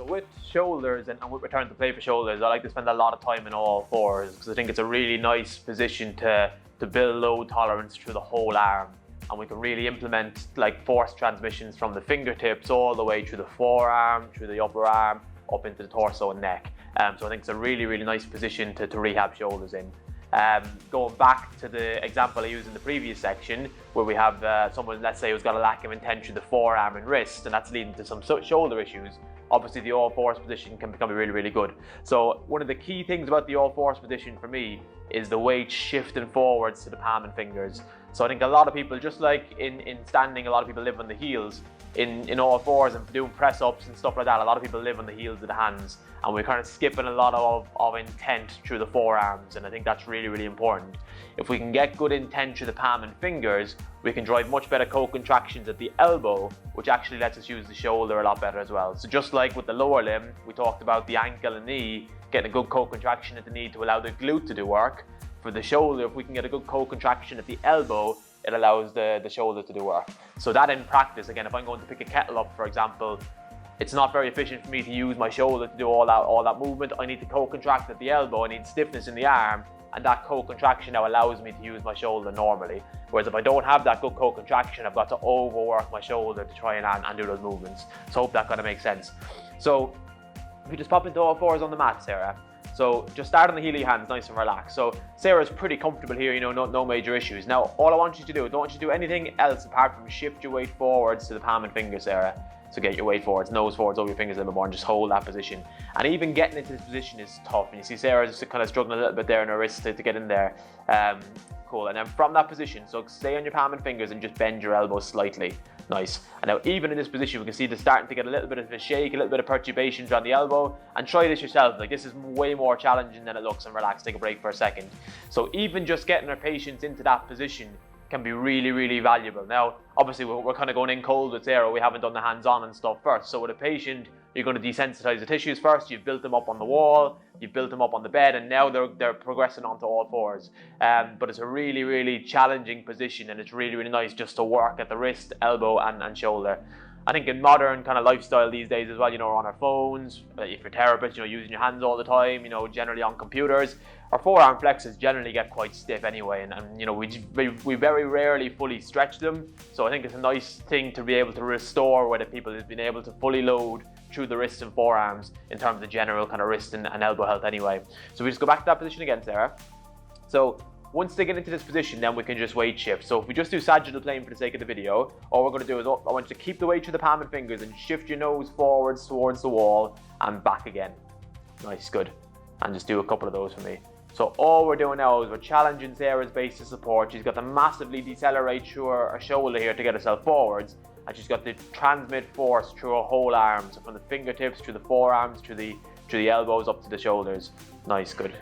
So with shoulders and with return to play for shoulders, I like to spend a lot of time in all fours because I think it's a really nice position to build load tolerance through the whole arm. And we can really implement like force transmissions from the fingertips all the way through the forearm, through the upper arm, up into the torso and neck. So I think it's a really, really nice position to rehab shoulders in. Going back to the example I used in the previous section, where we have someone, let's say, who's got a lack of intent through the forearm and wrist, and that's leading to some shoulder issues. Obviously, the all fours position can become really, really good. So one of the key things about the all fours position for me is the weight shifting forwards to the palm and fingers. So I think a lot of people, just like in standing, a lot of people live on the heels. In all fours and doing press ups and stuff like that, a lot of people live on the heels of the hands, and we're kind of skipping a lot of intent through the forearms, and I think that's really, really important. If we can get good intent through the palm and fingers, we can drive much better co-contractions at the elbow, which actually lets us use the shoulder a lot better as well. So just like with the lower limb, we talked about the ankle and knee, getting a good co-contraction at the knee to allow the glute to do work. For the shoulder, if we can get a good co-contraction at the elbow, it allows the shoulder to do work. So that in practice, again, if I'm going to pick a kettle up, for example, it's not very efficient for me to use my shoulder to do all that movement. I need to co-contract at the elbow, I need stiffness in the arm, and that co-contraction now allows me to use my shoulder normally. Whereas if I don't have that good co-contraction, I've got to overwork my shoulder to try and do those movements. So I hope that kind of makes sense. So if you just pop into all fours on the mat, Sarah. So just start on the heel of your hands, nice and relaxed. So Sarah's pretty comfortable here, you know, no major issues. Now, all I want you to do, I don't want you to do anything else apart from shift your weight forwards to the palm and finger, Sarah. So get your weight forwards, nose forwards over your fingers a little bit more, and just hold that position. And even getting into this position is tough. And you see Sarah's kind of struggling a little bit there in her wrist to get in there. Cool, and then from that position, so stay on your palm and fingers and just bend your elbows slightly. Nice. And now even in this position, we can see they're starting to get a little bit of a shake, a little bit of perturbations around the elbow. And try this yourself. Like, this is way more challenging than it looks, and relax, take a break for a second. So even just getting our patients into that position can be really, really valuable. Now, obviously, we're kind of going in cold with Sarah. We haven't done the hands-on and stuff first. So with a patient, you're going to desensitize the tissues first. You've built them up on the wall, you've built them up on the bed, and now they're progressing onto all fours. But it's a really, really challenging position, and it's really, really nice just to work at the wrist, elbow, and shoulder. I think in modern kind of lifestyle these days as well, you know, we're on our phones, if you're a therapist, you know, using your hands all the time, you know, generally on computers, our forearm flexors generally get quite stiff anyway, and you know, we very rarely fully stretch them. So I think it's a nice thing to be able to restore where the people has been able to fully load through the wrists and forearms in terms of general kind of wrist and elbow health anyway. So we just go back to that position again, Sarah. So once they get into this position, then we can just weight shift. So if we just do sagittal plane for the sake of the video, all we're going to do is I want you to keep the weight to the palm and fingers and shift your nose forwards towards the wall and back again. Nice, good. And just do a couple of those for me. So all we're doing now is we're challenging Sarah's base to support. She's got to massively decelerate through her shoulder here to get herself forwards. And she's got to transmit force through her whole arm. So from the fingertips, through the forearms, through the elbows, up to the shoulders. Nice, good.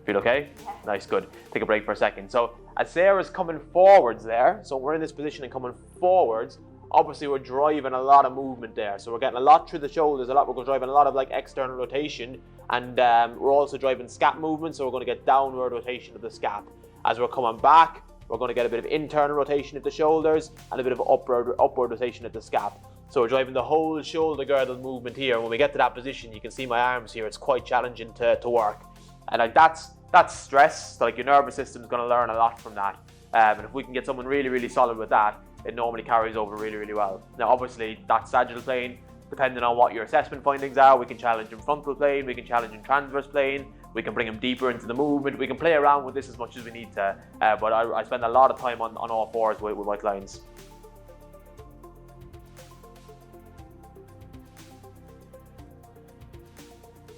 Feel okay? Yeah. Nice, good. Take a break for a second. So as Sarah's coming forwards there, so we're in this position and coming forwards, obviously we're driving a lot of movement there. So we're getting a lot through the shoulders, we're driving a lot of like external rotation, and we're also driving scap movement, so we're going to get downward rotation of the scap. As we're coming back, we're going to get a bit of internal rotation at the shoulders and a bit of upward rotation at the scap. So we're driving the whole shoulder girdle movement here. And when we get to that position, you can see my arms here, it's quite challenging to work. And like that's stress. So like your nervous system is going to learn a lot from that. And if we can get someone really, really solid with that, it normally carries over really, really well. Now, obviously, that's sagittal plane. Depending on what your assessment findings are, we can challenge in frontal plane, we can challenge in transverse plane, we can bring them deeper into the movement. We can play around with this as much as we need to. But I spend a lot of time on all fours with my clients.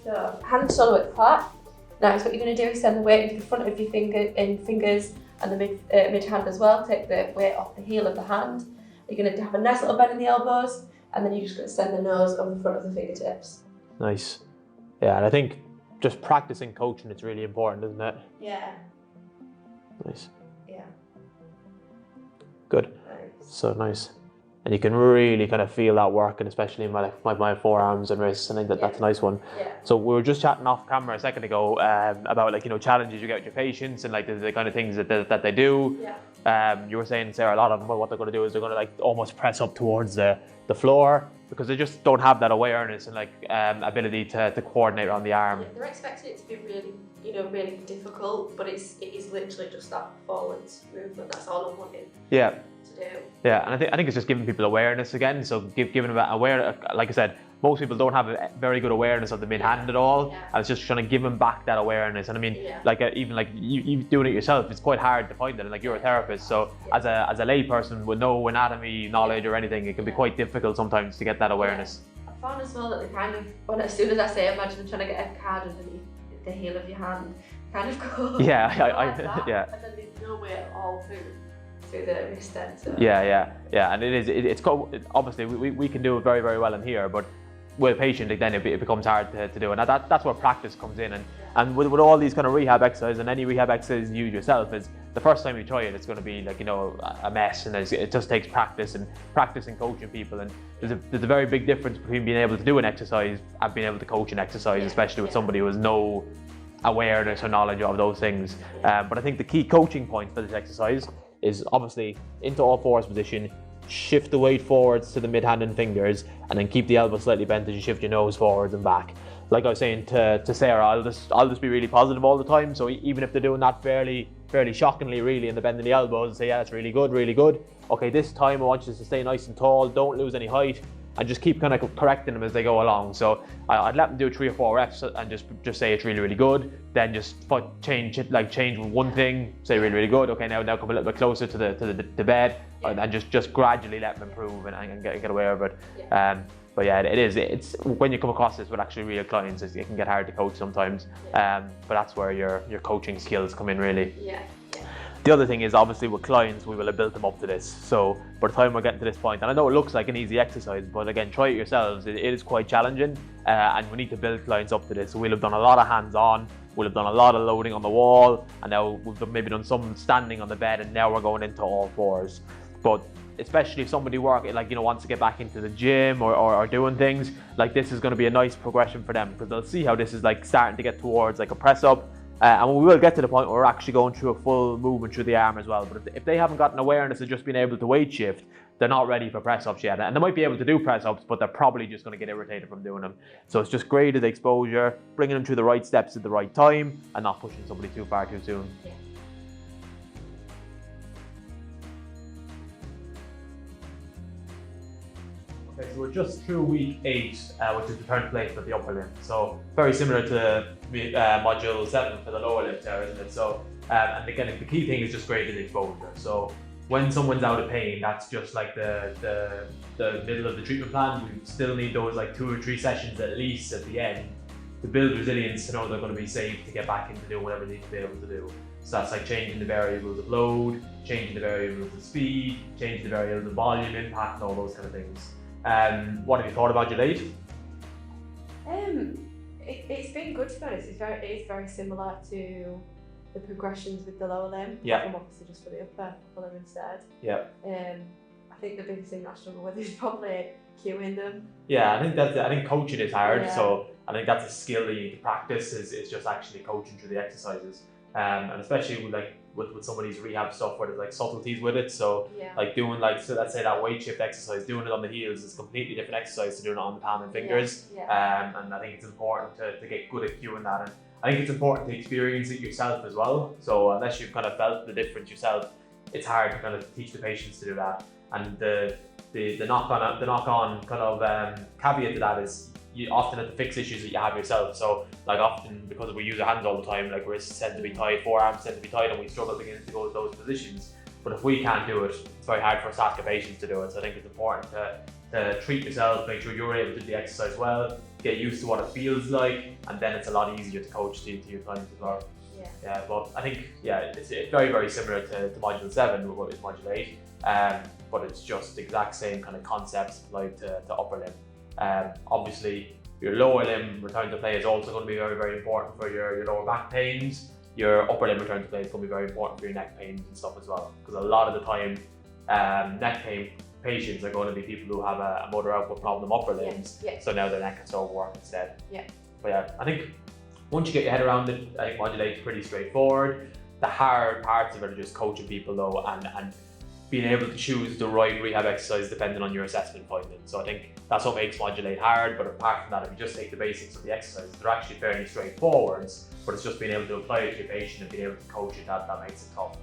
So, hands solid width apart. Next, what you're going to do is send the weight into the front of your fingers and the mid hand as well. Take the weight off the heel of the hand. You're going to have a nice little bend in the elbows, and then you're just going to send the nose over the front of the fingertips. Nice. Yeah, and I think just practicing coaching, it's really important, isn't it? Yeah. Nice. Yeah. Good. Nice. So nice. And you can really kind of feel that working, especially in my forearms and wrists. I think that's a nice one. Yeah. So we were just chatting off camera a second ago about like, you know, challenges you get with your patients and like the kind of things that they do. Yeah. You were saying, Sarah, a lot of them, what they're going to do is they're going to like almost press up towards the floor. because they just don't have that awareness and like ability to coordinate around the arm. Yeah, they're expecting it to be really, really difficult, but it is literally just that forwards movement. That's all I'm wanting Yeah. to do. Yeah, and I think it's just giving people awareness again. So giving them aware, like I said, most people don't have a very good awareness of the mid-hand at all. Yeah. I was just trying to give them back that awareness. And I mean, Yeah. like even like you doing it yourself, it's quite hard to find it. And like you're a therapist, so as a lay person with no anatomy knowledge or anything, it can be quite difficult sometimes to get that awareness. I found as well that they kind of, as soon as I say, imagine trying to get a card underneath the heel of your hand, kind of go. Yeah, like that, yeah. And then there's no way at all through the wrist then. So. Yeah, and it's obviously we can do it very, very well in here, but with a patient, then it becomes hard to do, and that's where practice comes in. And with all these kind of rehab exercises, and any rehab exercise you use yourself, is the first time you try it, it's going to be like a mess, and it just takes practice and coaching people. And there's a very big difference between being able to do an exercise and being able to coach an exercise, especially with somebody who has no awareness or knowledge of those things. But I think the key coaching point for this exercise is obviously into all fours position, shift the weight forwards to the mid-hand and fingers, and then keep the elbow slightly bent as you shift your nose forwards and back. Like I was saying to Sarah, I'll just be really positive all the time. So even if they're doing that fairly shockingly, really, and they're bending the elbows, and say, yeah, that's really good, really good. Okay, this time I want you to stay nice and tall, don't lose any height, and just keep kind of correcting them as they go along. So I'd let them do 3 or 4 reps and just say it's really, really good. Then just change one thing, say really, really good. Okay, now come a little bit closer to the bed, and just gradually let them improve and get away with it. But yeah, it's when you come across this with actually real clients, it can get hard to coach sometimes. But that's where your coaching skills come in, really. Yeah. The other thing is, obviously with clients, we will have built them up to this. So by the time we're getting to this point, and I know it looks like an easy exercise, but again, try it yourselves. It is quite challenging, and we need to build clients up to this. So we'll have done a lot of hands-on, we'll have done a lot of loading on the wall, and now we've maybe done some standing on the bed, and now we're going into all fours. But especially if somebody wants to get back into the gym or doing things, like this is going to be a nice progression for them, because they'll see how this is like starting to get towards like a press up. And we will get to the point where we're actually going through a full movement through the arm as well. But if they haven't gotten awareness of just being able to weight shift, they're not ready for press ups yet. And they might be able to do press ups, but they're probably just going to get irritated from doing them. So it's just graded exposure, bringing them through the right steps at the right time, and not pushing somebody too far too soon. Yeah. Okay, so we're just through week 8, which is return to play for the upper limb. So very similar to module 7 for the lower limb there, isn't it? So, and again, the key thing is just graded exposure. So when someone's out of pain, that's just like the middle of the treatment plan. We still need those like 2 or 3 sessions at least at the end to build resilience, to know they're going to be safe to get back into doing whatever they need to be able to do. So that's like changing the variables of load, changing the variables of speed, changing the variables of volume, impact, and all those kind of things. What have you thought about your late? It's been good, to be honest. It is very similar to the progressions with the lower limb. Yeah. I'm obviously just for the upper limb instead. Yeah. I think the biggest thing I struggle with is probably cueing them. Yeah, I think coaching is hard. Yeah. So I think that's a skill that you need to practice. Is just actually coaching through the exercises, and especially with some of these rehab stuff where there's like subtleties with it. So like doing so let's say that weight shift exercise, doing it on the heels is a completely different exercise to doing it on the palm and fingers. Yeah. And I think it's important to get good at cueing that, and I think it's important to experience it yourself as well. So unless you've kind of felt the difference yourself, it's hard to kind of teach the patients to do that. And the knock-on kind of caveat to that is you often have to fix issues that you have yourself. So like often, because we use our hands all the time, like wrists tend to be tight, forearms tend to be tight, and we struggle to get into those positions. But if we can't do it, it's very hard for us to ask our patients to do it. So I think it's important to treat yourself, make sure you're able to do the exercise well, get used to what it feels like, and then it's a lot easier to coach to your clients as well. Yeah, but I think it's very, very similar to module 7, what is module 8, but it's just the exact same kind of concepts applied to upper limb. Obviously, your lower limb return to play is also going to be very, very important for your lower back pains. Your upper limb return to play is going to be very important for your neck pains and stuff as well, because a lot of the time, neck pain patients are going to be people who have a motor output problem upper limbs, so now their neck has to overwork instead. But yeah, I think once you get your head around it, I think module 8 is pretty straightforward. The hard parts of it are just coaching people though, and being able to choose the right rehab exercise depending on your assessment findings. So I think that's what makes Modulate hard, but apart from that, if you just take the basics of the exercises, they're actually fairly straightforward, but it's just being able to apply it to your patient and being able to coach it that makes it tough.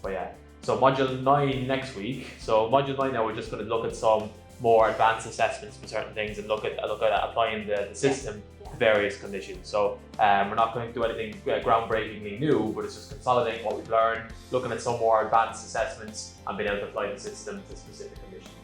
But yeah, so Module 9 next week. So Module 9 now, we're just going to look at some more advanced assessments for certain things and look at applying the system to various conditions. So we're not going to do anything groundbreakingly new, but it's just consolidating what we've learned, looking at some more advanced assessments and being able to apply the system to specific conditions.